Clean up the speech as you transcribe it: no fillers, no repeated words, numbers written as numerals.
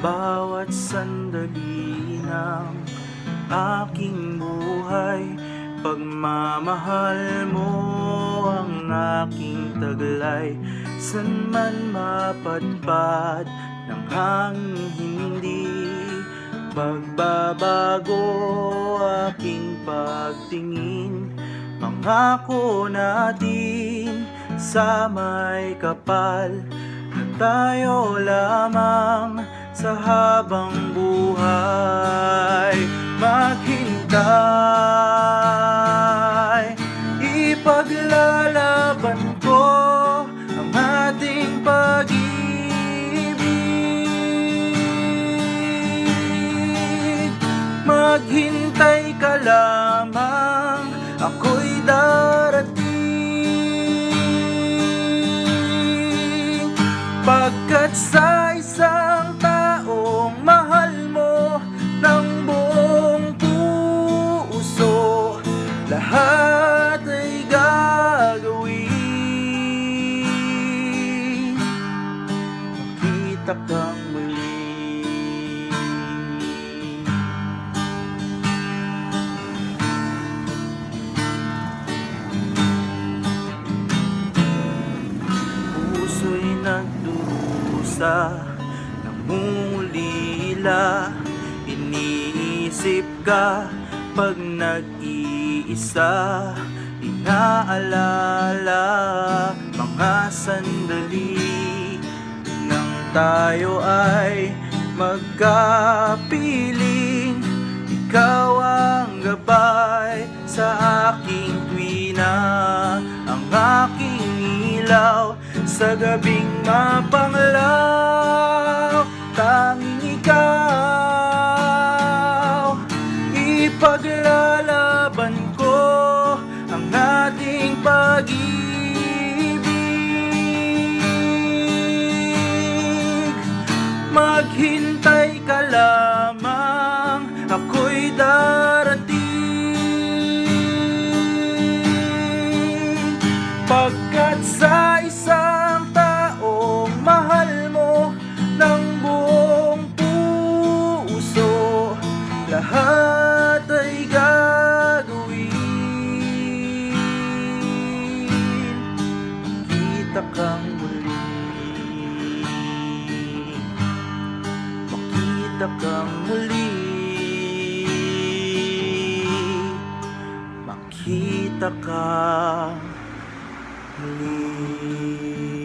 Bawat sandali ng aking buhay, pagmamahal mo ang aking taglay. San man mapadpad ng hangin, hindi magbabago aking pagtingin. Pangako natin sa may kapal na tayo lamang sa habang buhay. Maghintay, ipaglalaban ko ang ating pag-ibig. Maghintay ka lamang, ako'y darating. Pagkat sa isang taong mahal mo ng buong puso, lahat ay gagawin. Makita kang muli. Puso'y nagdurusa, namumulila, iniisip ka pag nag-iisa. Inaalala mga sandali nang tayo ay magkapiling. Ikaw ang gabay sa aking tuwina, ang aking ilaw sa gabing mapanglaw. Tanging ikaw, ipaglalaban ko ang ating pag-ibig. Maghintay ka lamang, ako'y darating. Pagkat sa isang taong mahal mo ng buong puso, lahat ay gagawin. Makita kang muli, makita kang muli, makita kang muli.